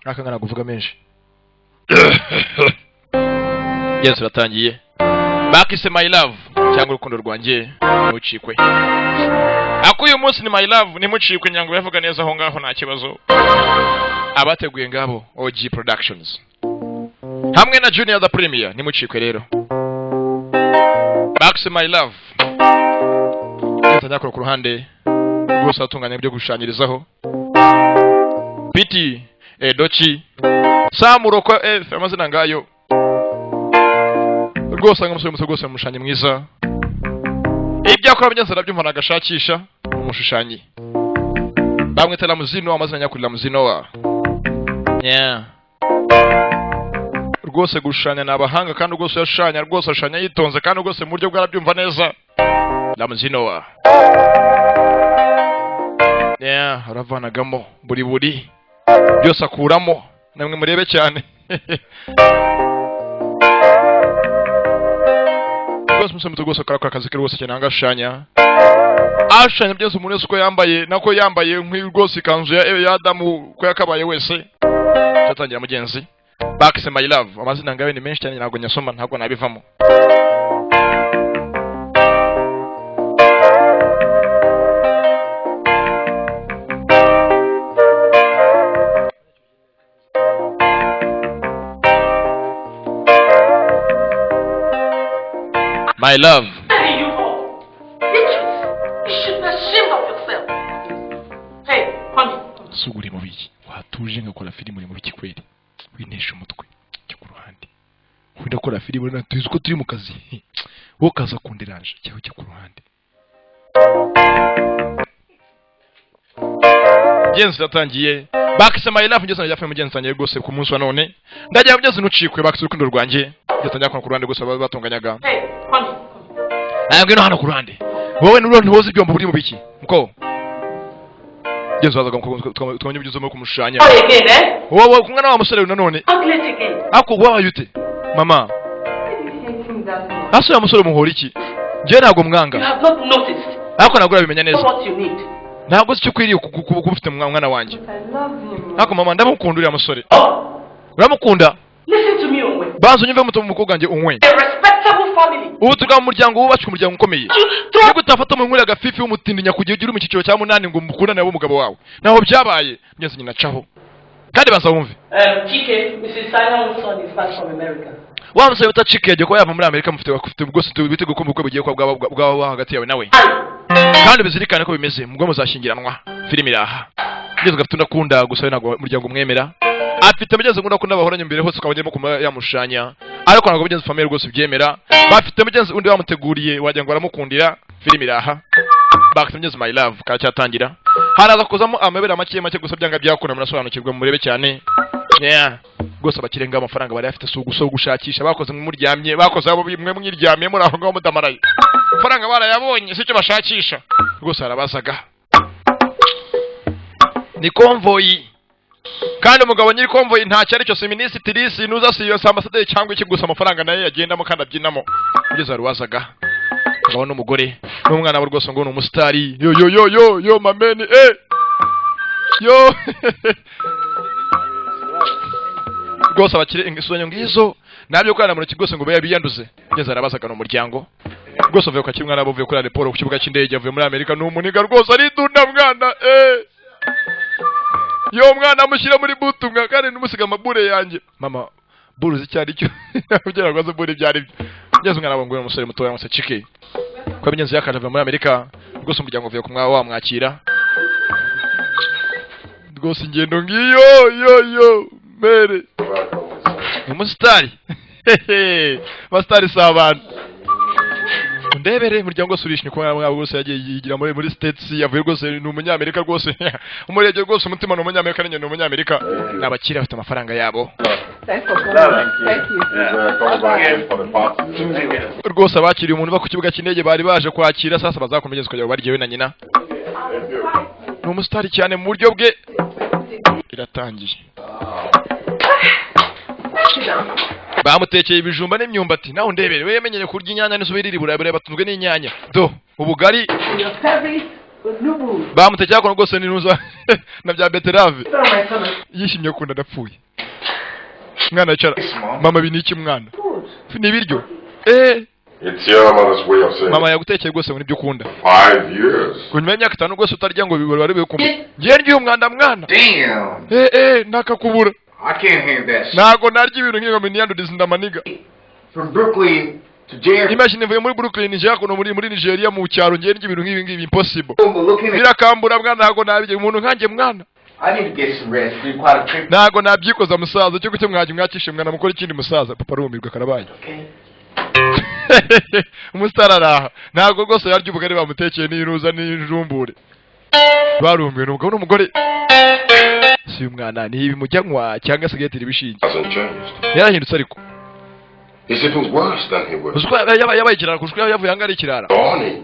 akangana kuvuga menshi Yes ratangiye Bakise my love cyangwa urukundo rwanjye mucikwe Akuyu munsi ni my love ni mucikwe nyango yavuga neza aho ngaho nta kibazo Abateguye ngabo OG Productions hamwe na Junior the Premier ni mucikwe rero Bakise my love Yatanyakora ku ruhande rwose atunganya byo gushanyirizaho Piti Dochi Samuroko amazina ngayo rwose ngamusore rwose mushanye mwiza ibyo akora byenze arabyumva nagashakisha umushushanyi bamwe tela muzino amazina nyakurira muzino wa rwose gushanya nabahanga kandi rwose yashanya rwose ashanya yitonze kandi rwose mu buryo bwarabyumva neza la muzino wa aravanagamo buri byose akuramo namwe murebe cyane rwose musomuto rwose akora akazi ke rwose cyane angashanya ashanya byose umuntu wese uko yambaye nako yambaye rwose ikanzu ya Adamu ko yakabaye wese cyatangira mugenzi Bakise my love amazina ngawe ni menshi cyane ntabwo nyasoma ntabwo nabivamo My love. Hey, you all. You should be ashamed of yourself. Hey, honey. Suguri mu biki. Watuje ngakora filime muri mu biki kweli. Winesha umutwe. Cyo ku ruhande. Wenda kora filime na tuzi ko turi mu kazi. Wo kaza kunderanje cyaho cyo ku ruhande. Jensi yatangiye. Bakise my love ngeze najya mugenzi wanjye rwose ku munsi wa none. Ndagira byose nucikwe bakise urukundo rwanjye. Yatangira ku ruhande rwose batunganyaga. Hey, honey. Ntabwo no hano ku ruhande. Wowe n'urundi woze ibyombo buri mu biki. Muko. Jensi wazaga twamye byuzo mu kumushanya. Again, eh? Wowe kumwe na musore nanone. Ugly again. Ako wabaye ute? Mama. Aso ya musore muhora iki? Je ntabwo mwanga. You have not noticed. Ako ntabwo urabimenya neza. What you need. Ntabwo si cyo kwiriye kuba ufite mwana wanjye. Ako mama ndamukunda uriya musore. Uramukunda? Listen to me, Onwe. Banzo nyumve muto mukobwa nje Onwe. A respectable family. Ubu tuga mu muryango wubatswe umuryango ukomeye. Niko utafata mu nkuri agafifi w'umutindi nyakugiye ugira mu kiciro cya 8 ngo mukundane nabo umugabo wawe. Naho byabaye ngeze nyina caho. Kandi baza wumve. Chike, Mrs. Simon's son is back from America. Wa musore uta Chike yaje ko yava muri Amerika mufite bwose tubitego ko mukwe bugiye kwa bwa hagati yawe nawe. Kandi bizirikane ko bimeze mugwe muzashingiranwa. Filime iraha. Ngeze gafite ndakunda gusa ntabwo umuryango mwemera. Afite mugenzi ngunda ko nabahoranye imbere hose ukabagemo kuma yamushanya ariko ntabwo mugenzi family rwose byemera bafite mugenzi undi bamuteguriye wagira ngo aramukundira filime iraha Bakise mugenzi my love karacyatangira haraza kozamo amabera make gusa byanga byakuna murasobanukirwa murebe cyane rwose abakirenga amafaranga bari afite suguso gushakisha bakoze muryamye bakoze abo bimwe mwiryamye muri aho ngaho mudamaraye faranga barayabonye sicyo bashakisha rwose arabazaga ni convoy kandi umugabo nyiri convoy nta cyari cyo ministry nuza siyo ambassadeur cyangwa iki gusa amafaranga naye yagendamo kandi abyinamo ugeze aruwazaga ngabo n'umugore n'umwana we rwose ngo ni umusitari yo mameni yo rwose abakire ingisonyo ngizo nabyo kwana mu kigose ngo biyanduze ugeze arabazaga no muryango rwose uvuye kwa kimwana bavuye kuri airport ku kibuga cy'indege avuye muri Amerika n'umuniga rwose ari dunda mwana yo mwana mushyira muri butumwa kandi numusiga amabure yanjye mama buruzi cyari cyo kugira ngo bure byari byo mwana ngo umusore muto yamuse Chike kwa binyenzi yakanje muri Amerika rwose umuryango uvuye kumwa wa mwakira rwose ingendo ngiyo mere umusitari bastari sabana ndebere muryango surishni kwa mwabo rwose yagiye yigira muri states yavuye rwose ni umunyamerika rwose umurebye rwose umutima ni umunyamerika n'inyo ni umunyamerika nabakira bafite amafaranga yabo rwose abakiriye umuntu ku kibuga cy'indege bari baje kwakira sasa bazakomeza kujya baryewe na nyina ni umusitari cyane mu buryo bwe iratangiye bamutekeye ibijumba n'imyumbati naho ndebere we yemenyere kurya inyanya n'isubiriri burayi batunzwe n'inyanya do ubugari bamutekera ko rwose ninuza na bya beterave It's not my son. yishimye kunda ndapfuye mwana yicara mama biniki mwana Good. ni ibiryo It's your mother's way of saying mama yagutekeye rwose ngo nibyo ukunda 5 years. kunyuma y'imyaka 5 rwose utarya ngo bibare bikumbuye ngiye ndya umwanda mwana Damn. nakakubura I can't have that shit. ntago narya ibintu nk'iyo miniyandudizi ndamaniga From Brooklyn to Jericho. imagine mvuye muri Brooklyn nje hakuno muri Nigeria mu cyaro ngiye ndya ibintu nk'ibi ngibi impossible But looking at, birakambura mwana ntago nabijye umuntu nkanjye mwana I need to get some rest. It's been quite a trip. ntago nabyikoza musaza cyo gucyo mwakishe mwana mukora ikindi musaza papa rumirwa karabaye Okay. umusitari araha ntabwo rwose yarya ubugari bamutekeye n'iruza n'ijumbure barumiwe n'umugabo n'umugore si umwana ni ibi mujyanywa cyangwa se getira ibishinge Hasn't changed. yarahindutse ariko Is it was worse than he was? uziko yabaye ikirara kuko yavuye hanga ari ikirara Donnie.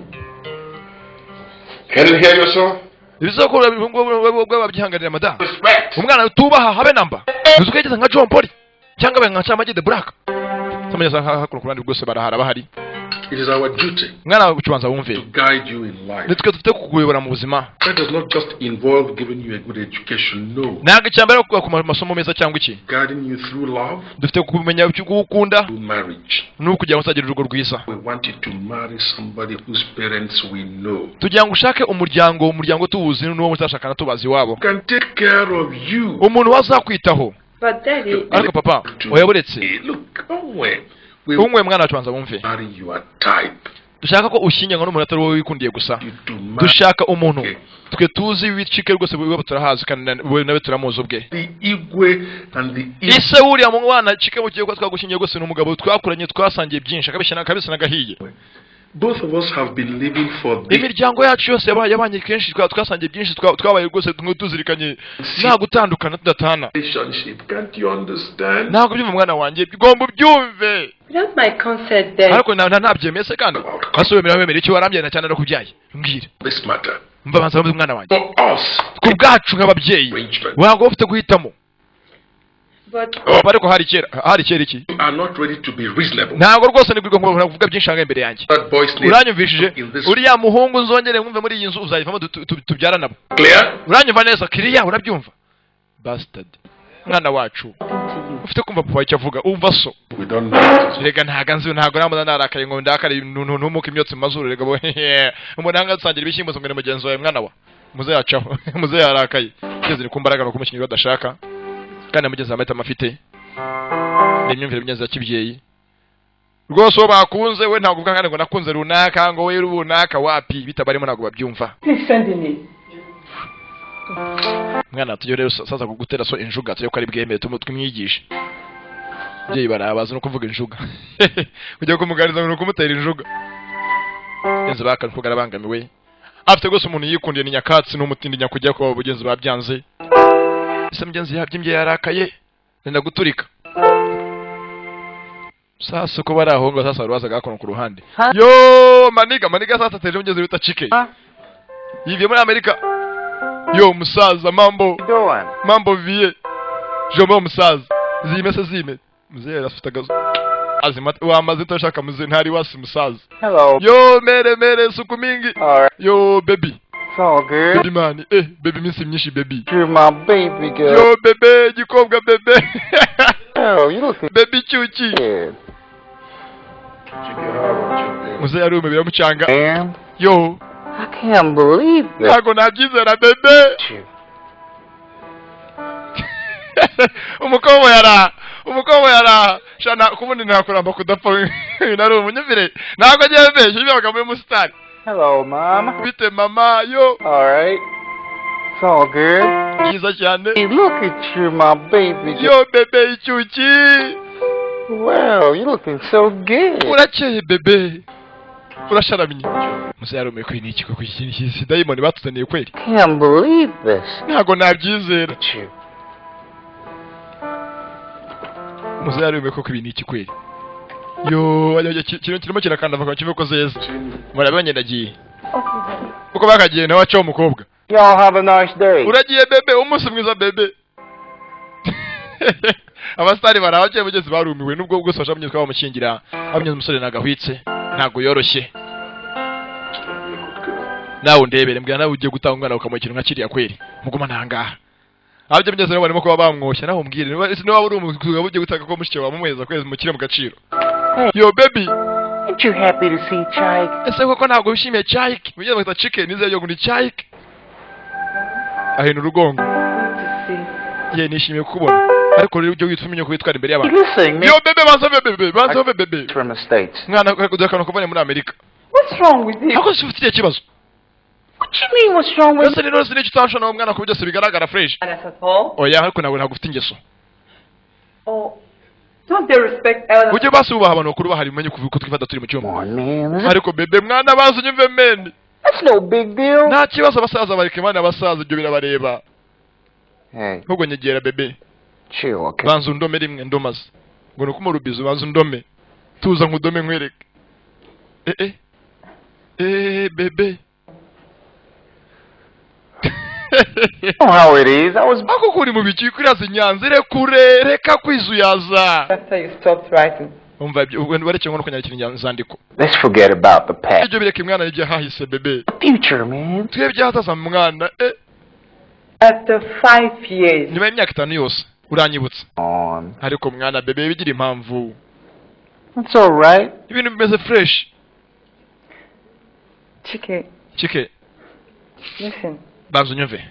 Can it hear you, sir? ibizakora babyihanganira madamu Respect. umwana utubaha habe namba uziko yageze nka John Paul cyangwa abaye nka Chamage the Black samanya hakuno kurandi rwose barahara bahari It is our duty mwana ucubanza wumve to guide you in life. nitwe dufite kukuyobora mu buzima That does not just involve giving you a good education, no. ntabwo icyambere kuba ku masomo meza cyangwa iki Guiding you through love, dufite kumenya icyo ukunda through marriage. n'uko kugira ngo uzagira urugo rwiza We want you to marry somebody whose parents we know. tugira ngo ushake umuryango tuwuzi n'uwo muzashakana tubazi iwabo Can take care of you. umuntu wazakwitaho But Daddy, ariko papa oyaburetse Hey, look, Owen, we umwe mwana wacu banza wumve marry your type. dushaka ko ushyingirwa n'umuntu atari wowe wikundiye gusa You to marry dushaka umuntu Okay. twe tuzi wicike rwose we turahazi kandi nawe turamuzi ubwe the Igwe and the ise wuriya mu mwana cike mu kigo ko twagushingiye rwose n'umugabo twakuranye twasangiye byinshi akabisa nagahiye Both of us have been living for this. imiryango yacu yose yabanye kenshi twasangiye byinshi twabaye rwose tuzirikanye nta gutandukana tudatana Relationship. Can't you understand? ntabwo byumva mwana wanjye bigomba ubyumve without my consent, Daddy. ariko ntabyemese kandi hasi wemera icyo warambye cyane arakubyaye mbwira This matter. mva banza wumve mwana wanjye For us, ku bwacu nk'ababyeyi arrangement. ntabwo ufite guhitamo But ariko hari kera iki You are not ready to be reasonable. ntabwo rwose nibwirwa ngo kuvuga byinshi hanga imbere yanjye That boy's name uranyumvishije in this. uriya muhungu nzongere mwumve muri iyi nzu uzayivamo tubyara nabo Clear? uranyumva neza kiriya urabyumva bastard mwana wacu ufite kumva papa icyo avuga umva so We don't know. rega ntabwo namuza narakaye ngo ndakare ntumuke imyotsi mu mazuru rega bo umuntu hanga dusangira ibishyimbo zongera mugenzi wawe mwana wa muze yacaho muze yarakaye kigeze ni kumbaraga no kumukinnyi badashaka kandi amugeze amahitamo afite ni imyumvire myiza ya kibyeyi rwose uwo bakunze we ntabwo uvuga ngo nakunze runaka ngo we runaka wapi bitabarimo ntabwo babyumva please send me. mwana tujye rero sasa kugutera so injuga tujye ko ari bwemeye tumwigishe byeyi barabaza no kuvuga injuga kujya kumuganiza no kumutera injuga yenze bakanvuga arabangamiwe afite rwose umuntu yikundiye ni nyakatsi n'umutindi nyakujya ko bugenzi babyanze ese mugenzi yabyimbye yarakaye nenda guturika sasa ko bari aho ngo sasa rubaza gakono ku ruhande yo maniga sasa teje mugenzi bita chike yivye muri Amerika yo musaza mambo vie jomba musaza zime muzee afite gazo azima wamaze toshaka muzee ntari wasi musaza Hello. yo mere suku mingi Alright. yo baby It's all good. baby man baby minsi myinshi baby You're my baby girl. yo bebe gikobwa bebe Oh, you looking baby chuchi good. muzee yari umubira mucanga Man, yo I can't believe this. ntago nabyizera bebe Shit. umukobwa yara shana kubundi ntakuramba kudapfa nari umunyumvire ntago agiye mbeshye bibaga muri musitari Hello, Mom. bite mama yo Alright. It's all good. byiza cyane Hey, look at you, my baby girl. yo bebe icyuki Wow, you looking so good. urakeye bebe urasharamye muze yarumeye ko ni ikiko kwiki dayimoni batuzaniye kweli Can't believe this. ntago nabyizera Look at you. muze yarumeye ko ibi ni iki kweli yo kirimo kirakanda vuga kive ko zeza murabanye ndagiye uko bakagiye nawe acaho umukobwa Y'all have a nice day. uragiye bebe umunsi mwiza bebe abasitari barabagiye mugezi barumiwe nubwo bwose bashamye twabamushyingira abonye umusore nagahwitse ntago yoroshye nawe undebere mbwira nawe ugiye gutanga umwana ukamuha ikintu nka kiriya kweri muguma nangaha abyo byose rero barimo kuba bamwoshya naho umbwire niba uri umugabo ugiye gutanga ko mushike wamumweza kwezi mukire mu gaciro yo baby Aren't you happy to see Chike? ese koko ntabwo wishimiye Chike ugiye bita chicken nize yo muri Chike ahina urugongo ye nishimiye kukubona ariko rero ujye witwa umenye ko witwara imbere y'abantu yo baby banza baby From the States. mwana kudakana kuvana muri Amerika What's wrong with you? ako sifitiye kibazo What you mean what's wrong with ese rero siniki utashona nawo mwana ko byose bigaragara fresh That's at all? oya ariko nawe ntabwo ufite ingeso Oh, don't they respect elders? ujye basi ubaha abantu bakuru bahari umenye ko twifata turi mu cyumba Come on, man. ariko bebe mwana banza unyumve men That's no big deal. nta kibazo abasaza bareke mwana abasaza ibyo birabareba Hey, ahubwo nyegera bebe chill, okay? banza undome rimwe ndomaze ngo nuko umurubizo banza undome tuza nkudome nkwereke bebe You know how it is. I was ako kuri mu biki kwiraza inyanza rekure reka kwizuyaza After you stopped writing. umva bareke ngo kunyakira inyanzandiko Let's forget about the past. ibyo bireke mwana igihe hahise bebe Future, man. twebye hataza mwana After 5 years. nyuma y'imyaka 5 yose uranyibutsa On. ariko mwana bebe bigira impamvu It's alright. ibintu bimeze fresh Chike, chike listen. banza unyumve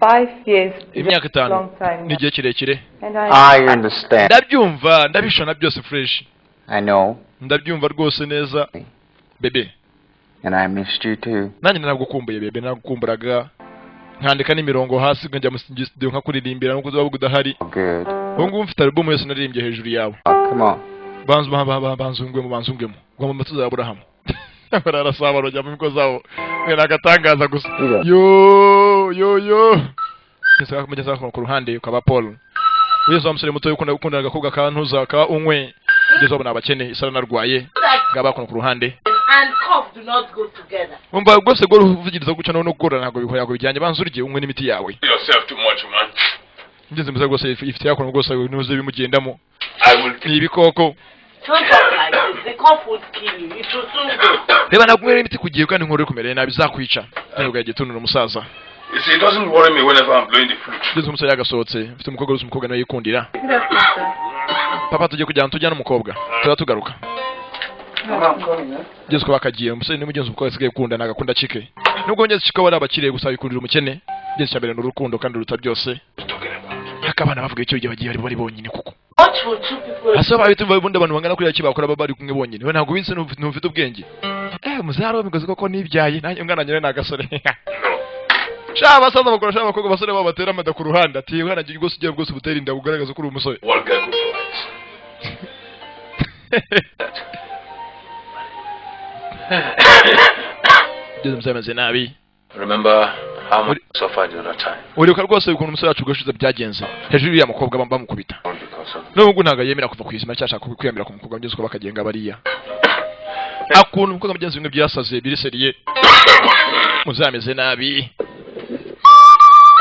5 years is imyaka a 5 long time. ni igihe kirekire And I understand. ndabyumva ndabishona byose fresh I know. ndabyumva rwose neza bebe And I missed you too. nanjye naragukumbuye bebe naragukumburaga nkandika n'imirongo hasi nkajya mu studio nkakuririmbira nuko uzaba udahari Oh, good. ubu ngubu mfite album yose naririmbye hejuru yawe Oh, come on. banzungwemo ngo mu matuza ya Aburahamu bararasaba rojya mu miko zawo mwe nagatangaza gusa yo nse kumugeza ku ruhande ukaba Paul wizo umusore muto ukunda agakobwa kantuza ka unywe ngeze abona abakene isara narwaye ngaba ku ruhande and cough do not go together. umva rwose go ruvugiriza guca no gukora ntago bihoyago bijyanye banzurye unywe n'imiti yawe Yourself too much, man. ngeze muza rwose ifite yakora rwose nuze bimugendamo I will ni ibikoko Don't talk like this. The cough will kill you. It will soon go. reba nagumwe imiti kugiye kandi nkore kumereye nabi zakwica ntabwo yagitunura umusaza You see, it doesn't worry me whenever I'm blowing the flute. ngeze umusore yagasohotse mfite umukobwa wese umukobwa nawe yikundira papa tujye kujyana tujyana umukobwa turatugaruka ngeze ko bakagiye umusore ni mugenzi umukobwa asigaye gukunda nagakunda Chike nubwo ngeze Chike wari abakiriye gusa yikundira umukene ngeze cyambere n'urukundo kandi ruta byose akabana bavuga icyo gihe bari bonyine kuko What will two people asaba bitumva bundi abantu bangana kuri yakibakora baba bari kumwe bonyine we ntabwo binse ntufite ubwenge muzaro wamigoze koko nibyaye nanjye umwana nyine nagasore sha basaza bakora sha bakobwa basore baba batera amada ku ruhande ati umwana ngiye rwose ugiye rwose butera inda bugaragaza ko uri umusore One guy could twice. ngeze muzameze nabi Remember how much I suffered the other time? uribuka rwose ukuntu umusore wacu gashize byagenze hejuru ya mukobwa bamukubita All because of nubwo ntago yemera kuva ku izima cyashaka kwiyemera ku mukobwa ngeze ko bakagenga bariya akuntu umukobwa mugenzi bimwe byasaze biriseriye muzameze nabi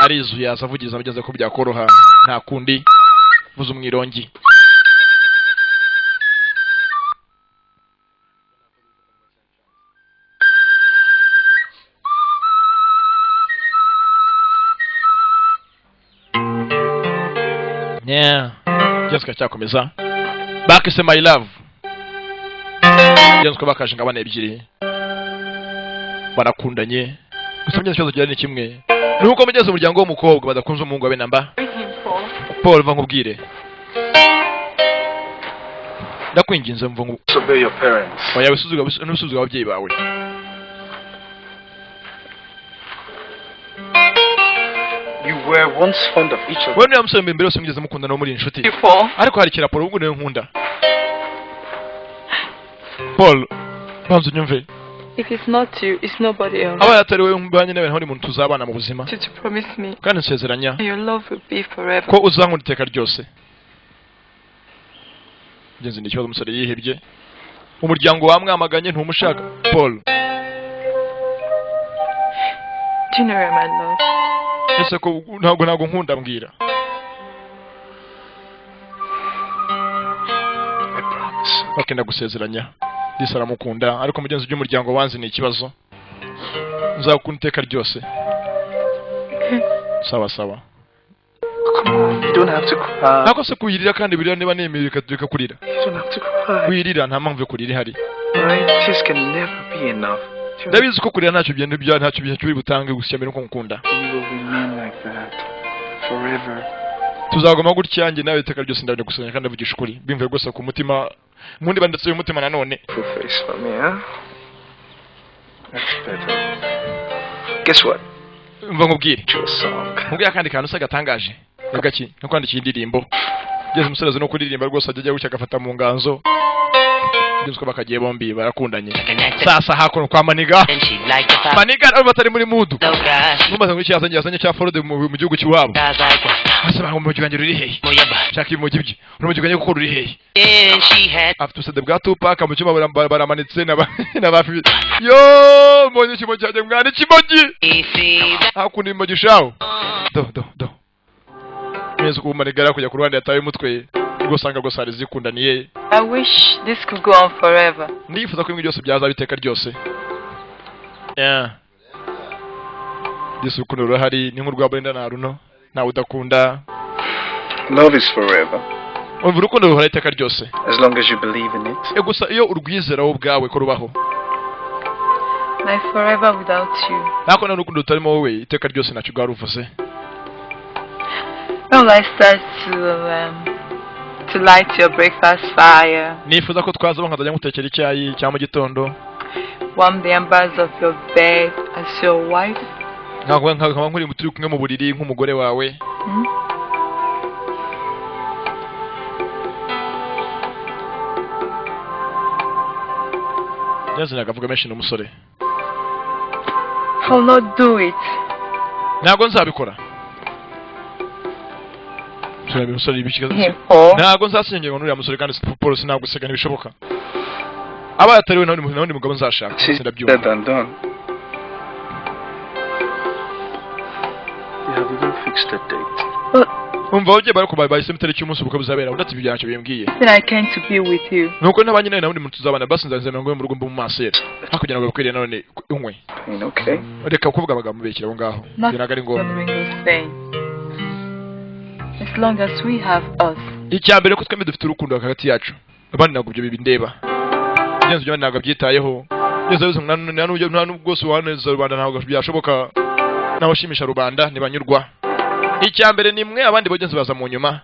arizu yaza avugiza abageze ko byakoroha nta kundi vuza umwirongi Jessica cyakomeza back is my love Jessica bakaje ngabana ebyiri barakundanye gusa mugeze cyazo cyane kimwe nuko mugeze umuryango w'umukobwa badakunze umuhungu wabe namba Paul va nkubwire ndakwinginze mvu ngo Disobey your parents. oya bisuzuga ababyeyi bawe You were once fond of each other. we niyo musore mbere yose mugeze mukundana muri inshuti ariko hari kiraporo ubwo niyo nkunda Paul banza unyumve If it's not you, it's nobody else. aba yatari we mbanye nawe ntari muntu tuzabana mu buzima To promise me kandi nsezeranya your love will be forever. ko uzankunda iteka ryose ngenzi ni ikibazo umusore yihebye umuryango wamwamaganye ntumushaka Paul General, my love. ese ko ntabwo nkunda mbwira I promise. bakenda gusezeranya disa aramukunda ariko mugenzi by'umuryango wanze ni ikibazo nzakunda iteka ryose. Sawa sawa. Come on, you don't have to cry. Nako se kuyirira kandi birira niba nemeye reka kurira. You don't have to cry. Kuyirira nta mpamvu yo kurira ihari. Alright, tears can never be enough. Ndabizi ko kurira ntacyo biri butange gusya mbere uko nkunda. You will remain like that forever. Tuzagoma gutya njye nawe iteka ryose ndabye gusanya kandi avugisha ukuri. Bimvuye gusa ku mutima. Mundi bandetse uyu mutima nanone. Full face for me, huh? That's better. Guess what? Mva nkubwire. Your song. Nkubwire kandi kantu se gatangaje. Gaki no kwandika indirimbo. Ngeze umusore no kuririmba rwose ajya gutya agafata mu nganzo. Ngeze ko bakagiye bombi barakundanye. Sasa hakono kwa Maniga. Maniga abo batari muri mudu. Numva ngo cyazanye yazanye cya Floride mu gihugu cy'iwabo. Asaba ngo mujyanye ruri hehe. Shaka imujibye. Urumujyanye kuko ruri hehe. After usede bwa Tupac mu cyuma baramanitse na bafi. Yo mbonye kimo cyajye mwana kimogi. Hakundi imogi shawo. Do. Neza ko Maniga kujya ku ruhande yataye umutwe. Gusanga gusari zikundaniye. I wish this could go on forever. Ndifuza ko ibintu byose byaza biteka ryose. Yeah. Yesu kuno ruhari ni nk'urwa Brenda na Runo nawe udakunda. Love is forever. Umva urukundo ruhora iteka ryose. As long as you believe in it. Gusa iyo urwizera wowe ubwawe ko rubaho. My forever without you. Nako na urukundo utarimo wowe iteka ryose ntacyo rwaruvuze. Well, I start to light your breakfast fire. Nifuza ko twaza nkazajya ngutekera icyayi cya mu gitondo. Warm the embers of your bed as your wife. Nkaba nkuri muturi kumwe mu buriri nk'umugore wawe. Yazi nagavuga menshi n'umusore. I'll not do it. Ntabwo nzabikora. Turabe umusore ibishikaza. Ntabwo nzasengera n'uriya musore kandi polisi ntabwo segana bishoboka. Aba yatariwe n'undi mugabo nzashaka. Sindabyumva. Done. Yeah, we will fix the date. Umva uje barako bayise mutari cy'umunsi ubukwe buzabera udati byanacyo bimbwiye. Then I came to be with you. Nuko nabanye nawe n'undi muntu tuzabana basi nzanze ngo mu rugo mbu masera. Hakugira ngo bakwiriye none unkwe. Okay. Reka kuvuga abagambo bekira abo ngaho. Binaga ari ngo. As long as we have us. Icyambere ko twembe dufite urukundo hagati yacu. Abandi nagubyo bibindeba. Byenze byo ntabwo byitayeho. Byose bizo nta n'ubwose waneza rubanda ntabwo byashoboka. Naho shimisha rubanda nibanyurwa. Icyambere nimwe abandi bogenze baza mu nyuma.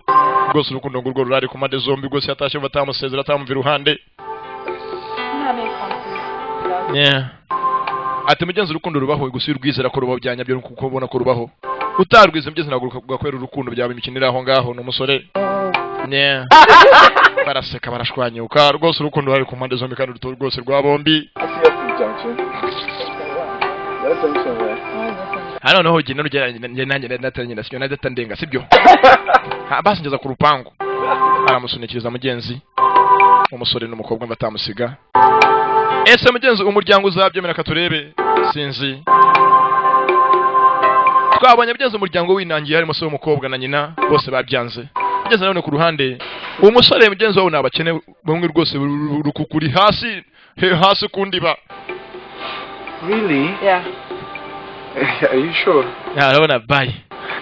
Rwose urukundo ngurwo rurari ku made zombi rwose yatashye batamusezera atamumva iruhande. Yeah. Ati mugenzi urukundo rubaho gusa urwizera ko rubaho byanya byo kuko ubona ko rubaho. Utarwize mugeze naguruka kugakwera urukundo byaba imikinira aho ngaho n'umusore. Yeah. Baraseka barashwanyuka rwose urukundo rurari ku made zombi kandi ruto rwose rwa bombi. Hano noho gina rugeranye nanjye natanye nasyo nadatandenga sibyo. Basi ngeza ku rupangu. Aramusunikiriza mugenzi. Umusore n'umukobwa batamusiga. Ese mugenzi umuryango uzabyemera katurebe sinzi. Twabonye mugenzi umuryango winangiye harimo se umukobwa na nyina bose babyanze. Mugenzi nawe ku ruhande umusore mugenzi wawe nabakene bamwe rwose rukukuri hasi kundiba. Really? Yeah. Are you sure? Arabona bye.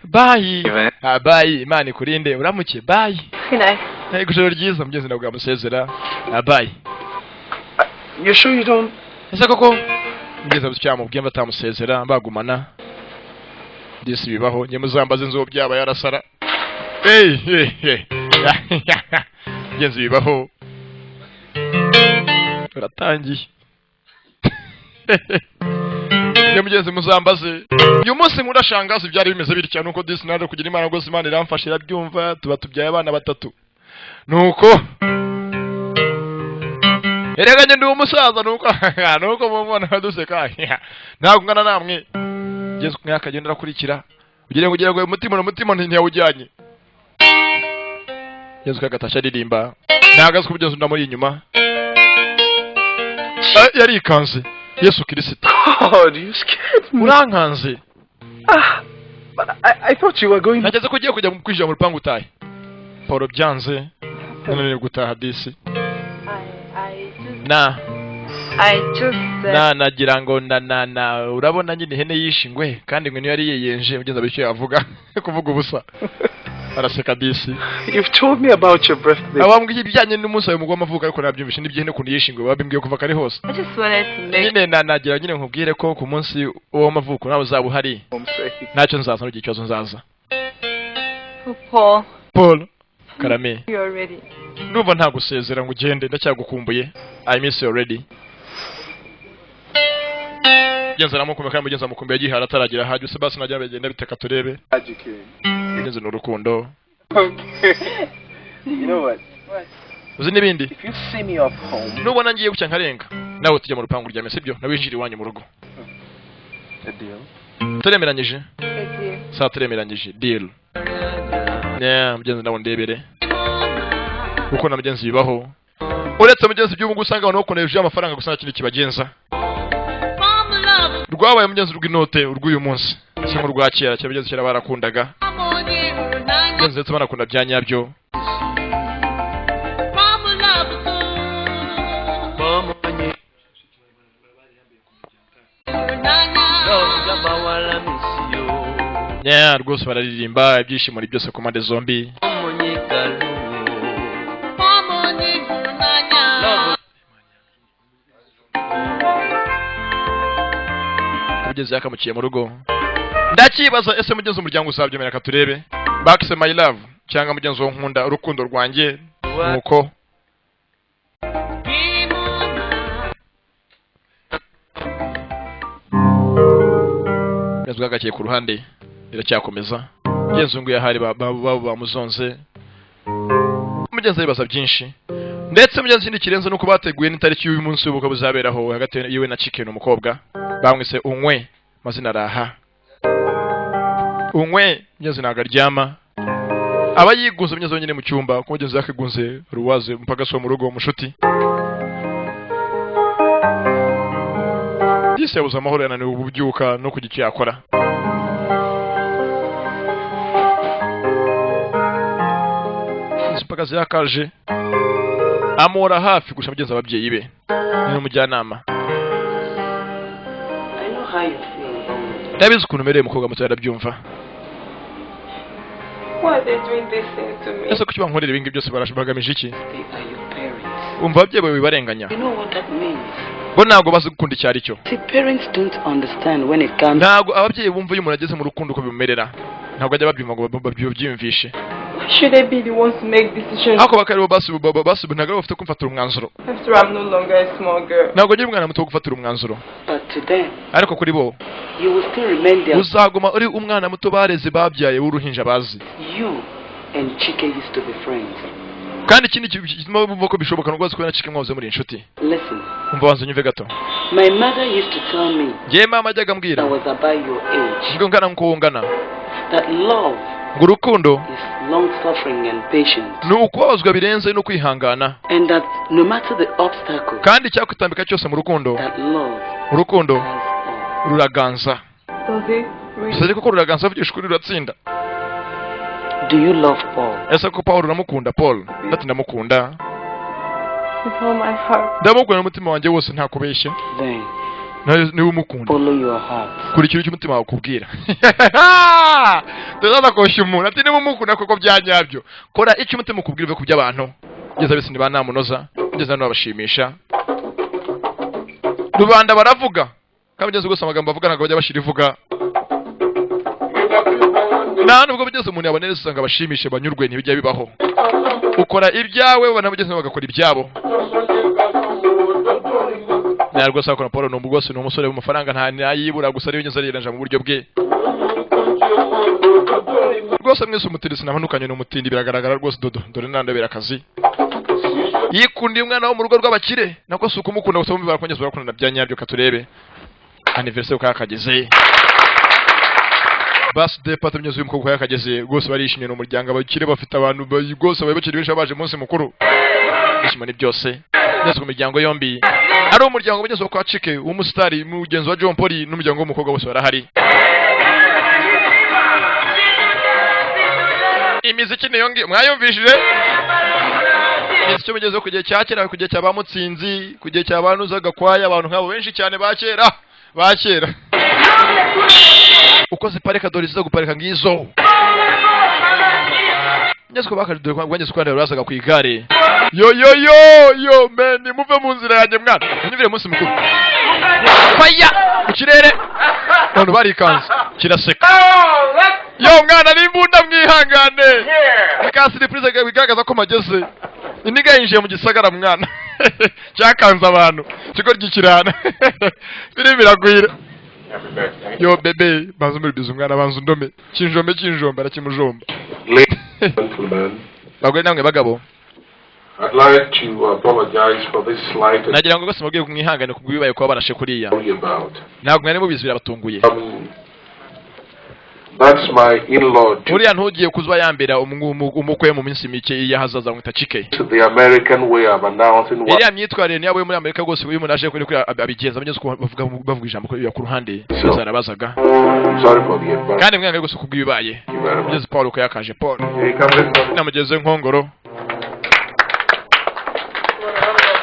Bye Imana ikurinde uramuke bye. Nice. Gujoro ryiza mugenzi nabwo amusezera. Bye. You sure you don't? Ese koko ngeze byamubwiye batamusezera bagumana. Disi bibaho nye muzambaze nzo byaba yarasara. Ngenzi bibaho. Uratangiye. Mugenzi muzambaze. Uyu munsi nkudashangaza byari bimeze bityo nuko disi nado kugira Imana rwose Imana iramfashira byumva tuba tubyaye abana batatu. Nuko Erega ndi umusaza nuko mubona baduseka. Ntabwo ngana namwe. Yesu mwakagendera kurikira. Ugira ngo umutima ntiyawujyanye. Yesu kagatasha ririmba. Nagaze kubyo ndamuri inyuma. Yari ikanze. Yesu Kristo. Oh, do you scared me? Urankanze. But I thought you were going. Nageze ko ugiye kujya kwinjira mu rupangu utaye. Paulo byanze. None gutaha disi. Na I just nagira ngo urabona nyine ihene yishingwe kandi ngo niyo yari yiyenje mugenzi abicyo yavuga kuvuga ubusa araseka disi. You've told me about your birthday. Abambwiye ibijyanye n'umunsi wawe mugwa amavuko ariko nabyumvishe n'ibyihene kundi yishingwe babimbwiye kuva kari hose. I just wanted to make nyine nagira nyine nkubwire ko ku munsi w'amavuko nawe uzaba uhari. Ntacyo nzaza n'ugiye cyozo nzaza. Paul Karame. You already. Ndumva nta gusezera ngo ugende ndacyagukumbuye. I miss you already. Genza namukumbuye kandi mugenza mukumbuye gihara ataragira haje Sebastian najya bagenda biteka turebe. Genza n'urukundo. You know what? Uzi n'ibindi? If you see me off home. Nubona ngiye gucya nkarenga. Nawe tujya mu rupangu rya sibyo? Nawe injiri wanyu mu rugo. A deal. Turemeranyije? Deal. Sa turemeranyije. Deal. Yeah, mugenzi nawe ndebere. Uko na mugenzi bibaho. Uretse mugenzi by'ubu gusanga abantu bakoneje amafaranga gusa nta kintu kibagenza. Rwabaye mugenzi rw'inote urw'uyu munsi. Se mu rwakera cyo mugenzi cyera barakundaga. Mugenzi ndetse banakunda bya nyabyo. Yeah, rwose bararirimba ibyishimo ni byose ku mpande zombi. Mugenzi yakamukiye mu rugo. Ndakibaza ese mugenzi umuryango uzabyemera katurebe. Bakise my love cyangwa mugenzi wo nkunda urukundo rwanjye nuko. Yazwagakiye ku ruhande iracyakomeza. Mugenzi ngo yahari bamuzonze. Mugenzi yibaza byinshi. Ndetse mugenzi n'ikirenze nuko bateguye n'itariki y'uyu munsi w'ubukwe buzaberaho hagati yiwe na Chicken umukobwa. Bamwise Unkwe mazina raha. Unkwe mugenzi nagaryama. Abayiguze mugenzi nyine mu cyumba ko mugenzi yakigunze ruwaze mpaka so mu rugo mushuti. Dise yabuze amahoro yananiwe ububyuka no kugira icyo yakora. Mpaka yakaje amora hafi gusha mugenzi ababyeyi be ni umujyanama. Ndabizi ukuntu mereye umukobwa muto yarabyumva. Why are they doing this thing to me? Ese kuki bankorera ibingi byose barashibagamije iki? Umva ababyeyi bawe bibarenganya. You know what that means? Bo ntago bazi gukunda icyari cyo. See, parents don't understand when it comes. Ntago ababyeyi bumva iyo umuntu ageze mu rukundo ko bimumerera. Ntago ajya babyumva ngo babyumvishe. Should they be the ones to make decisions? Ako bakaribo basi ntago bafite kumfatira umwanzuro. After I'm no longer a small girl. Ntago nyiri umwana muto gufatira umwanzuro. But to them, ariko kuri bo, you will still remain there. Uzaguma uri umwana muto bareze babyaye w'uruhinja bazi. You and Chike used to be friends. Kandi ikindi kituma bumva ko bishoboka no rwose ko na Chike mwahoze muri inshuti. Listen. Umva wanze nyumve gato. My mother used to tell me. Je mama ajyaga mbwira. I was about your age. Ngo ngana nko ngana. That love. Urukundo is long suffering and patient. Nukwazwa birenze no kwihangana. And that no matter the obstacle. Kandi cyakutambika cyose mu rukundo. That love. Urukundo ruraganza. Does it? Sari ko ruraganza vugisha kuri ruratsinda. Do you love Paul? Ese ko Paul uramukunda Paul? Ndati ndamukunda. With all my heart. Ndamukunda n'umutima wanjye wose nta kubeshya. Then. Ni umukunda. Follow your heart. Kurikira icyo umutima wawe ukubwira. Tuzana koshya umuntu ati niba umukunda koko byanyabyo. Kora icyo umutima ukubwira ku by'abantu. Ngeze bese niba namunoza, ngeze hano babashimisha. Rubanda baravuga. Kandi ngeze gusa amagambo bavuga ntabwo bajya bashira ivuga. Nubwo bigeze umuntu yabonera usanga bashimishe banyurwe ntibijya bibaho. Ukora ibyawe banabugeze bagakora ibyabo. Narwo sakora Paul no mugose no umusore w'amafaranga nta nayibura gusa ari yonyeze ariranja mu buryo bwe. Rwose mwese umutirisi namanukanye n'umutindi biragaragara rwose dodo dore nandabera akazi. Yikundi umwana wo mu rugo rw'abakire nako suko umukunda gusa bumva barakongeza barakunda byanyabyo katurebe. Anniversaire ukakageze. Birthday party mnyezo y'umukobwa yakageze rwose barishimye no muryango abakire bafite abantu rwose babakire benshi baje munsi mukuru. Bishimane byose. Nese ku miryango yombi. Ari umuryango mugeze kwa Chike umusitari mugenzi wa John Paul n'umuryango w'umukobwa bose barahari. Imiziki niyo mwayumvishije icyo mugezeho ku gihe cya kera, ku gihe cya ba Mutsinzi, ku gihe cya Banuza Gakwaya, abantu nk'abo benshi cyane ba kera. Uko ziparika dore ziza guparika ngizo. Nyese ko bakadore kwa ngwanye skwanda rasaga ku igare. Yo man, muve mu nzira yanjye mwana. Nyivire munsi mukuru. Faya mu kirere. None barikanze kiraseka. Yo mwana n'imbunda mwihangane. Akasi surprise bigaragaza ko mageze. Iniga yinjiye mu gisagara mwana. Cyakanze abantu. Kigo ry'ikirana. Biri biragwira. Yo bebe, banzu mbibiza umwana banzu ndome. Kinjombe arakimujomba. Gentlemen, Bagwe namwe bagabo. I'd like to apologize for this slight Nagira ngo gose mubwiye kumwihangane kubwibaye ko barashe kuriya. about. Ntabwo mwene mubizira batunguye. That's my in-law Uriya ntugiye kuzuba yambera umukwe mu minsi mike yahazaza mwita Chike. to the American way of announcing what Iriya myitwarire ni yabo muri Amerika gose uyu munaje kuri abigenza bageze ko bavuga ijambo ko ku ruhande zarabazaga. I'm sorry for the advance. Kandi mwanga gose kubwibaye. Thank you very much. Mugeze Paul ko yakaje Paul. Here comes it. Namugeze Nkongoro.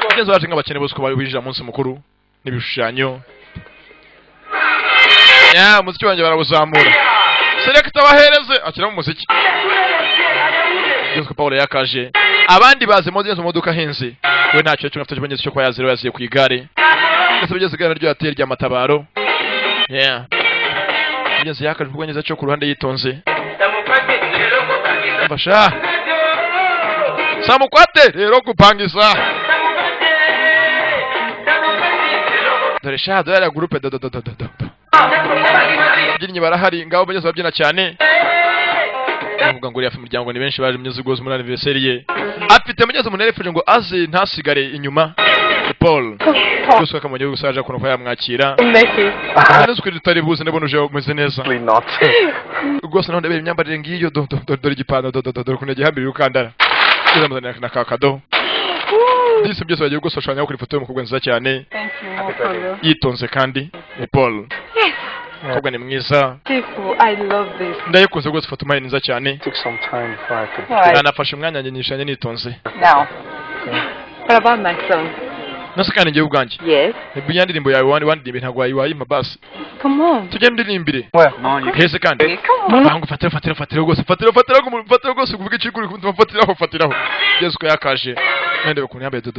Mugeze waje nk'abakene bose ko bari bijira munsi mukuru n'ibishushanyo. Muziki wanjye barawuzamura. Select abahereze akira mu muziki. Mugeze Paul yakaje. Abandi baze modeze mu modoka henze. We ntacyo cyo afite kimenyetso cyo kwa yaziro yaziye ku igare. Ese bigeze igare ryo yateye rya matabaro. Mugeze yakaje kubwanyeza cyo ku ruhande yitonze. Basha. Samukwate rero kupangisa. Dore sha dore groupe do. Girinyi barahari ngabo bageze babyina cyane. Uvuga ngo yafi umuryango ni benshi baje mugeze rwose muri anniversaire ye. Afite mugeze umuntu yarefuje ngo aze ntasigare inyuma. Paul. Gusa kamonye gusaje kuno kwa yamwakira. None sukuri tutari buze ndabona uje umeze neza. Rwose naho ndabera imyambarire ngiyo dore igipano dore kunege hambiri ukandara. Ndamuzana na kakado. Disi byose bagiye gushoshanya kuri foto y'umukobwa nziza cyane. Yitonze kandi ni Paul. Umukobwa ni mwiza. I love this. Ndayikunze rwose foto mayi nziza cyane. Took some time before I could. Anafashe umwanya nyishanye nitonze. Now, what about my song? Nasakane ngiye ubwanjye. Yes. Ibya ndirimbo yawe wandimbe ntabwo wayima basi. Come on. Tugende ndirimbire. Well, Heze kandi. Come on. Bangu fatira rwose. Fatira rwose kuvuga ikikuri fatiraho. Yesu ko yakaje. Nende bakuntu yambaye do.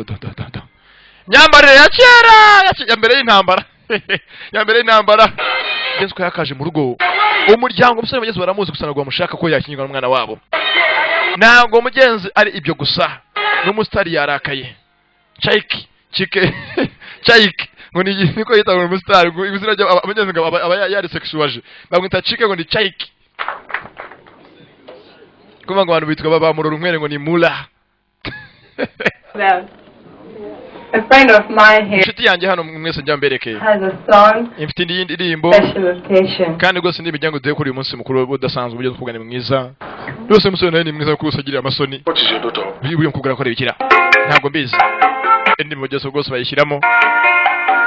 Nyambarire ya kera ya mbere y'intambara. Ya mbere y'intambara. Yesu ko yakaje mu rugo. Umuryango umusore bageze baramuzi gusana ngo bamushaka ko yakinywa n'umwana wabo. Ntabwo mugenzi ari ibyo gusa. N'umusitari yarakaye. Chike. Ngo niko yita ngo umusitari izina ry'abagenzi ngo aba yari sexuage. Bamwita Chike ngo ni Chaiki. Kuma ngo abantu bitwa babamurora umwere ngo ni Mula. Well, a friend of mine here Inshuti yanjye hano mwese njya mbereke. has a song, Ifite indi ndirimbo special occasion. kandi rwose n'ibijyango duhe kuri uyu munsi mukuru udasanzwe ugeze kugana mwiza. Rwose musore nawe ni mwiza kuko usagirira amasoni. What is your daughter? Bibuye kugura ko bikira. Ntabwo mbizi. Indi mugezo rwose bayishyiramo.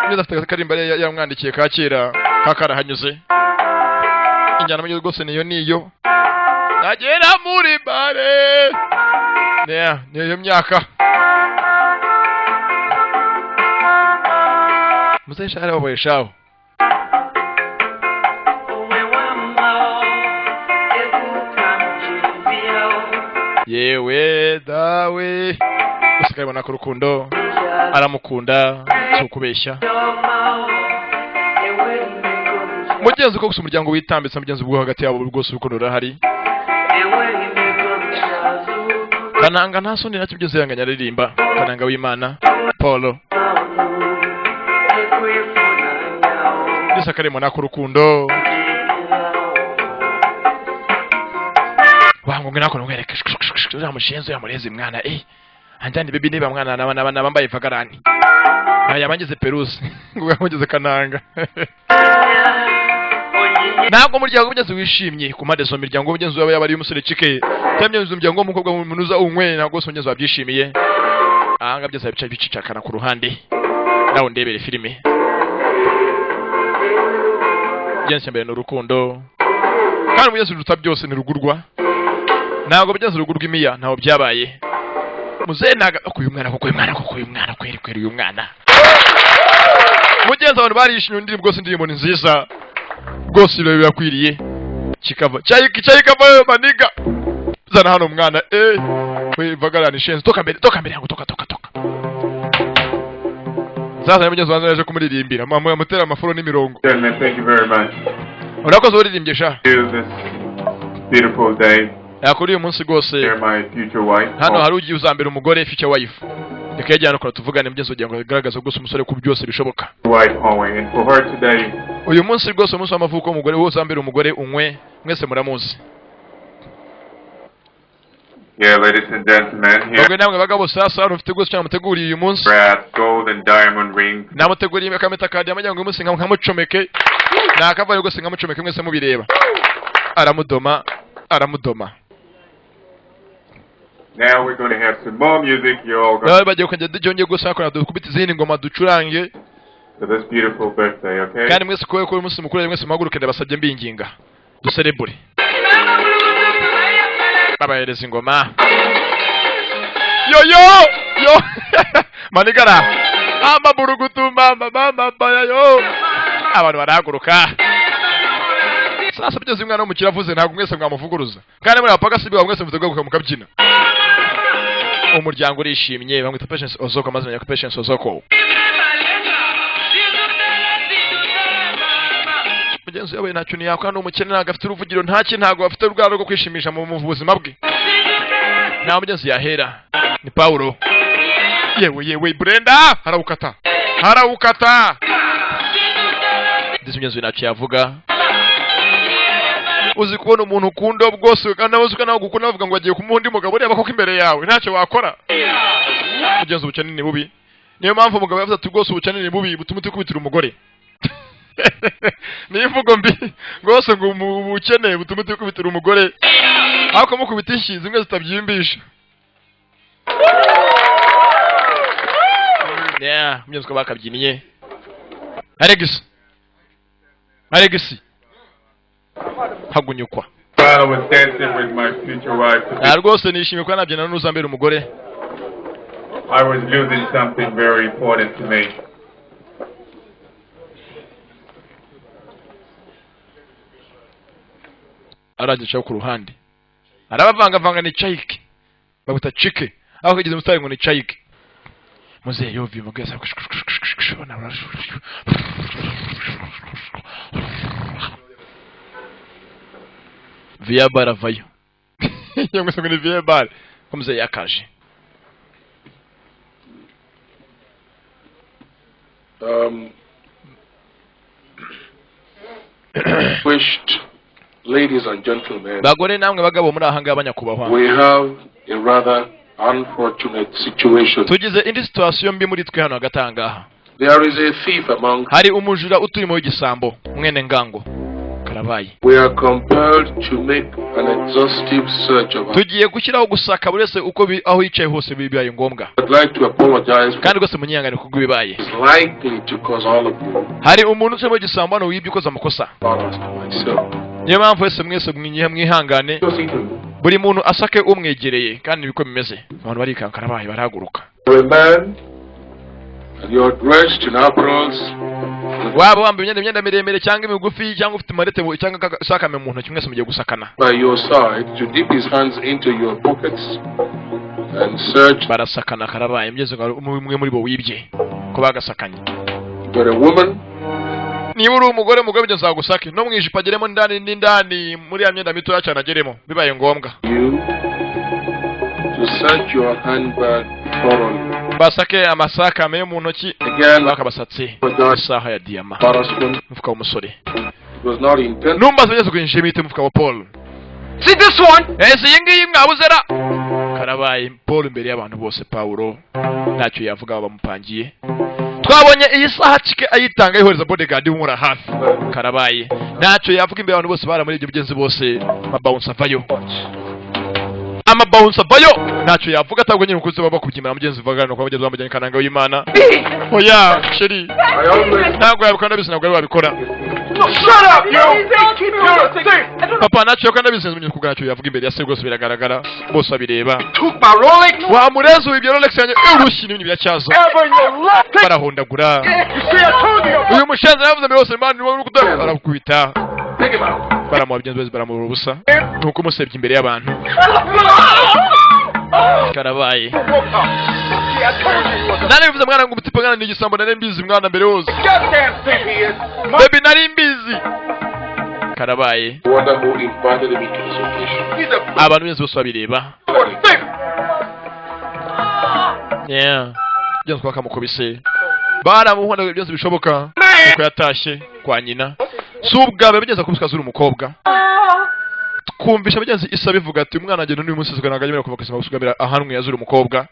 Neza afite akarimba yamwandikiye ka kera kakarahanyuze. Injyana mu rwose niyo. Nagera muri bare. Niyo myaka. Muzesha ari baboye shaho. Yewe dawe. Usigaye bona ko rukundo aramukunda cyukubeshya. Mugenzi ko gusa umuryango witambitse mugenzi bwo hagati yabo rwose urukundo rurahari. Kananga nta soni nacyo byose yanganya aririmba. Kananga w'Imana Paul. Bisa karemo nako rukundo. Wangu nginako ngwereke. Uramushenzo yamureze mwana anjani bibi niba mwana n'abana bambaye vagarani. Aya bangize Perusi ngo yamugeze Kananga. Ntabwo umuryango ugeze wishimye ku mpande zo miryango ugenzi wawe yabari umusore Chike. Tamye umuryango w'umukobwa w'umunuza unkwe ntabwo sonyezo wabyishimiye. Anga byose bica bicicakana ku ruhande. Nawo ndebere filime. Jense mbere n'urukundo. Kandi mugeze ruta byose ni rugurwa. Ntabwo bigeze rugurwa imiya ntaho byabaye. muzehe naga uyu mwana kweri uyu mwana mugenzi abantu barishimye indirimbo rwose indirimbo ni nziza rwose ibyo birakwiriye kikava cyayikava maniga zana hano mwana we vagarani shenzi toka mbere yangu toka sasa mugenzi wanjye yaje kumuririmbira mama yamutera amafuro n'imirongo Thank you very much. urakoze uririmbye sha This beautiful day. yakuri uyu munsi rwose You're my future wife. hano hari ugiye uzambera umugore future wife reka yajyana ukora tuvugane mugenzi kugira ngo agaragaze rwose umusore ku byose bishoboka Wife Hallway. And for her today, uyu munsi rwose umunsi w'amavuko w'umugore wose uzambera umugore unywe mwese muramuzi yeah, ladies and gentlemen, here ubwo namwe bagabo sasa hano ufite rwose cyane muteguriye uyu munsi brass, gold, and diamond ring. namuteguriye akameta kadi amajyanga uyu munsi nkamucomeke nakavayo rwose nkamucomeke mwese mubireba aramudoma Now we're going to have some more music. You're all going bagiye kujya dujyongeye gusa hakora dukubita izindi ngoma ducurange to this beautiful birthday, okay? kandi mwese kuko uyu munsi mukuru mwese muhaguruke ndabasabye mbinginga duserebure babahereza ingoma yo manigara amaburugutu mama yo abantu barahaguruka sasa byose umwana w'umukira avuze ntabwo mwese mwamuvuguruza kandi muri apaka sibi mwese mvuze guhaguruka mukabyina umuryango urishimye bamwita Patience Ozoko amazina ya Patience Ozoko mugenzi yawe ntacyo ntiyakora umukene ntabwo afite uruvugiro ntabwo afite urwara rwo kwishimisha mu buzima bwe nta mugenzi yahera ni Paulo yewe Brenda harawukata ndetse mugenzi ntacyo yavuga uzi kubona umuntu ukunda bwose kandi nawe nawe gukunda bavuga ngo agiye kumuha undi mugabo ureba koko imbere yawe ntacyo wakora mugenzi ubukene ni bubi niyo mpamvu umugabo yavuze ati rwose ubukene ni bubi butuma utikubitira umugore ni imvugo mbi rwose ngo ubukene butuma utikubitira umugore aho kumukubita inshyi zimwe zitabyimbisha mugenzi ko bakabyiniye Alegisi hagunyukwa While I was dancing with my future wife, rwose nishimiye ko nabyina n'uzambera umugore I was losing something very important to me. aragicaho ku ruhande arabavangavanga ni chayike babuta chike aho kigeze mustari ngo ni chayike muzehe yovi mugeza via baravayo yamwe ngo ni via bar ko muzehe yakaje Wished ladies and gentlemen, bagore namwe bagabo muri ahanga abanyakubahwa we have a rather unfortunate situation. tugize indi situation mbi muri twe hano hagatangaha There is a thief among. hari umujura uturimo w'igisambo mwene ngango karabaye We are compelled to make an exhaustive search of. tugiye gushyiraho gusaka buri wese uko aho yicaye hose bibaye ngombwa I'd like to apologize. kandi rwose munyihangane kubwo bibaye It's likely to cause all of you, hari umuntu uturimo w'igisambo hano wibye ukoze amakosa honest to myself. niyo mpamvu wese mwese mwihangane Just eating. buri muntu asake umwegereye kandi niko bimeze abantu barikanga karabaye barahaguruka You're a man, and you're dressed in aprons. waba wambaye imyenda miremire cyangwa imigufi cyangwa ufite marete cyangwa sakame mu ntoki mwese mugiye gusakana By your side to dip his hands into your pockets and search. barasakana karabaye mugeze umwe muri bo wibye ko bagasakanye You're a woman, niba uri umugore mugabo byo nzagusake no mwijipa ageremo ndani muri ya myenda mito cyane ageremo bibaye ngombwa you to search your handbag thoroughly. basake amasakame yo mu ntoki Again, bakabasatse for that isaha ya diyama embarrassment, mufuka w'umusore it was not intended. numbaze bigeze kwinjira imiti mufuka wa Paul See this one? ese iyi ngiyi mwabuzera karabaye Paul imbere y'abantu bose Paulo ntacyo yavuga bamupangiye twabonye iyi saha cike ayitanga yihereza bodyguard umura hafi karabaye ntacyo yavuga imbere y'abantu bose bara muri ibyo bigenzi bose babounce avayo bounce bayo ntacyo yavuga atabwo nyine ukuze baba kubyimana mugenzi vagana kwa mugenzi bamujyanye kananga w'Imana oya sheri ntabwo yabikora ndabizi ntabwo babikora papa ntacyo yakora ndabizi mugenzi kugira ntacyo yavuga imbere ya se rwose biragaragara bose babireba wa murezo wibyo Rolex yanjye urushyi n'ibintu biracyaza barahondagura uyu mushenzi yavuze mbere yose mani wo kudara arakubita baramuha byenzi bose baramubura ubusa nuko umusebye imbere y'abantu karabaye nari bivuze mwana ngo umutipe mwana ni igisambo nari mbizi mwana mbere wose baby nari mbizi karabaye abantu benshi bose babireba yeah byenzi kwa kamukubise baramuhonda byose bishoboka uko yatashye kwa nyina subwabe bigeze kubiswa zuri umukobwa kumvisha bagenzi isa bivuga ati umwana wanjye n'uyu munsi zigana nganyemera kuva kusema gusugamira ahanwe yazuri umukobwa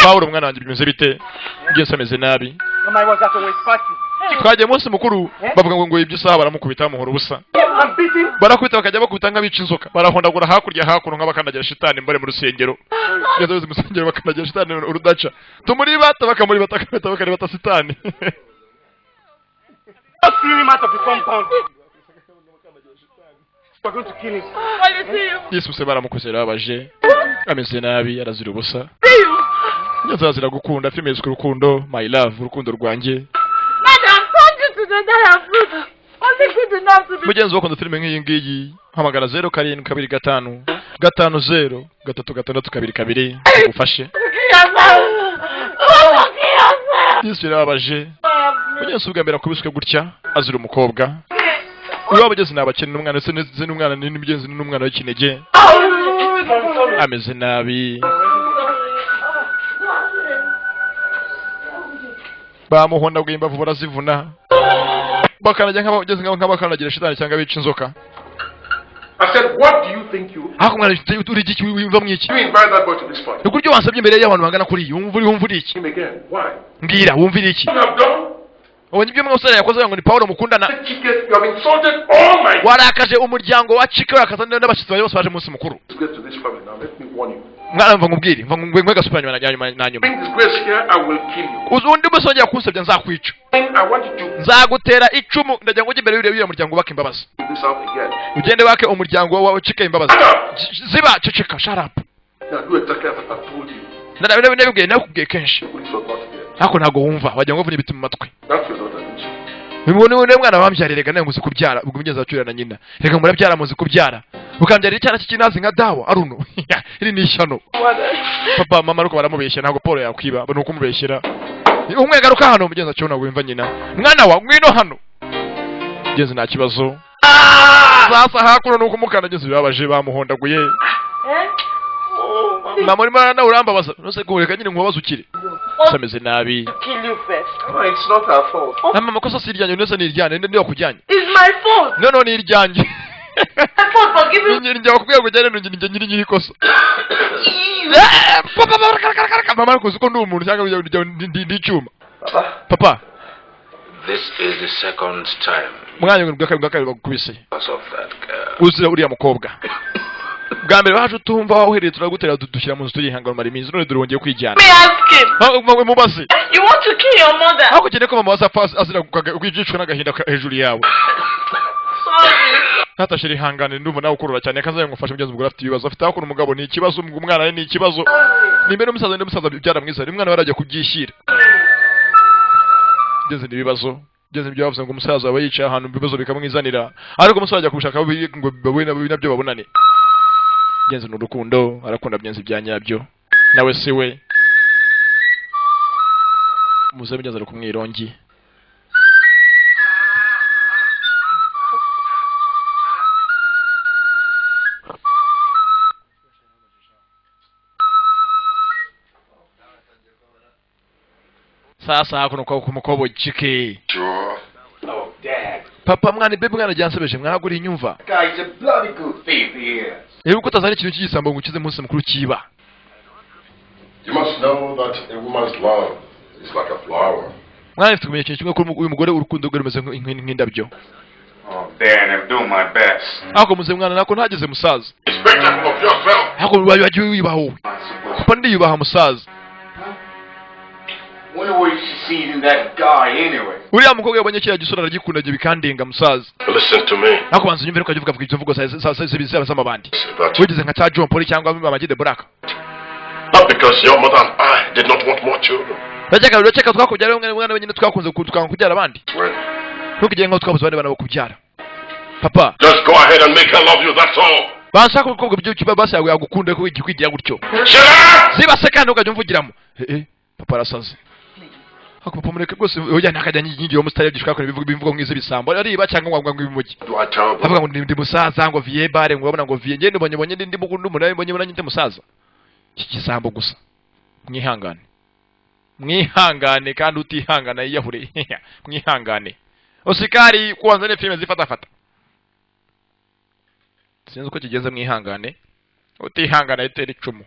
Paulo umwana wanjye bimeze bite byose ameze nabi twagiye munsi mukuru bavuga ngo ibyo isaha baramukubita bamuhora ubusa barakubita bakajya bakubita nk'abica inzoka barahondagura hakurya hakuno nk'abakandagira shitani mbare mu rusengero yazoze mu rusengero bakandagira shitani urudaca tumuri bata bakamuri batakabeta bakari bata shitani Yesu se baramukozera baje ameze nabi arazira ubusa yazazira gukunda filime z'urukundo urukundo my love urukundo rwanjye mugenzi wakunda filime nk'iyi ngiyi hamagara 0725 50 362 ugufashe Yesu yarabaje mugenzi ubwa mbere kubiswe gutya azira umukobwa uyu wabageze nabakene n'umwana se n'umwana n'imigenzi n'umwana w'ikinege ameze nabi bamuhonda bwe imbavu barazivuna bakanajya nk'abageze nk'abakanagira shitani cyangwa bica inzoka I said, what do you think you... Ako mwana uri iki wimva mwiki? You invite that boy to this party. Nukuryo wansabye imbere y'abantu bangana kuri iyi wumva iki? Him again. Why? Mbwira wumva iki? You have done? Wanyibye mwosore yakoze ngo ni Paulo mukundana. You have insulted all my... Warakaje umuryango wa Chika yakazana n'abashitsi bose baje munsi mukuru. Let's get to this family now. Let me warn you. Mwana mva ngubwire, mva ngwe gasupanya na nyuma. Bring disgrace here, I will kill you. Uzundi musongera kunsebya nzakwica. I want you to... Nzagutera icumu ndagira ngo imbere y'uriya muryango baka imbabazi. This out again. Ugende bake umuryango wa Chika imbabazi. Ziba ceceka, shut up. Now do exactly as I told you. Nabibwiye nakubwiye kenshi. Hako ntago wumva wagira ngo mvune ibiti mu matwi. That's your daughter. Ni mwana wambyariraga nawe muzi kubyara ubwo mugeze acyura na nyina reka murabyara muzi kubyara ukambyarira icyana cy'ikinazi nka dawa aruno iri ni ishyano papa mama ruko baramubeshya ntago Paul yakwiba bano kumubeshyera umwe garuka hano mugenza cyo nawe wimva nyina mwana wa ngwino hano mugenzi nta kibazo sasa hakuno nuko mukandageze babaje bamuhondaguye mama uri mwana urambabaza nose kureka nyine nkubabaza ukire sameze nabi It's not our fault. mama kosa siryanye nese niryane ndio kujyanye It's my fault. no ni iryanje My fault for giving... njye wakubwira ngo jyane njye nyiri ikosa mama ariko ko ndi umuntu cyangwa ndi icyuma papa This is the second time mwanya ngo bwakabiri bagukubise because of that girl. uzira uriya mukobwa bwa mbere baje utumva uhereye turagutera dushyira mu nzu turihangana mara iminsi none durongeye kwijyana Me ask him. mubaze You want to kill your mother? hako cyane ko mama wazapfa azira kwijicwa n'agahinda hejuru yawe Sorry. natashira ihangane ndumva nawe ukurura cyane kazaye ngufasha mugenzi mugura afite ibibazo afite hakuru umugabo ni ikibazo umwana ni ikibazo ni mbere umusaza n'umusaza byaramwiza ni umwana barajya kubyishyira ngeze ibibazo ngeze ibyo bavuze ngo umusaza aba yicaye ahantu ibibazo bikamwizanira ariko umusaza ajya kubushaka ngo babone nabyo babonane ngeze n'urukundo arakunda byenzi bya nyabyo nawe si we muze bigeze ari kumwirongi sasa hakuno kwa kumukobo chike Sure. Oh, Dad. papa mwana bebe mwana jansebeje mwagura inyumva Guy's a bloody good thief, he is. rero ko tazana ikintu cy'igisambo ngo ukize munsi mukuru kiba You must know that a woman's love is like a flower. mwana afite kumenya ikintu kimwe ko uyu mugore urukundo rwe rumeze nk'indabyo Oh, Dan, I'm doing my best. Ako muze mwana nako ntageze musaza. Respect of yourself. Ako waje wibaha wowe. Papa ndiyubaha musaza. Wonder where she sees in that guy anyway. Uriya mukobwa yabonye kiriya gisura aragikunda byo bikandenga musaza. Listen to me. Nako banza unyumvire ko avuga ibyo vugo zibizaba z'amabandi. But Wigeze nka cha John Paul cyangwa Babagide Black. not because your mother and I did not want more children. Uraceka twakubyara umwana wenyine twakunze kubyara abandi. Well, Ntukigenge nko twabuze abandi bana bakubyara. Papa, just go ahead and make her love you, that's all. banshaka ko ibyo kiba basi yagukunde ko igikwigira gutyo. Shut up! Ziba se kandi ukajya umvugiramo. Papa arasaze. Hako papa mureke rwose oya nakajya nyingiye umusitari gishaka ko bivuga nk'izi bisambo ariba cyangwa ngo ibimugi. Do I tell them? Avuga ngo ndi musaza ngo vie bare ngo babona ngo vie ngende bonye ndi mukundu murabe bonye nyite musaza. Iki gisambo gusa. Mwihangane kandi utihangana yiyahure. Mwihangane. Osikari kuanza ne filime zifata. Sinzi uko kigenze mwihangane. Utihangana itera icumu.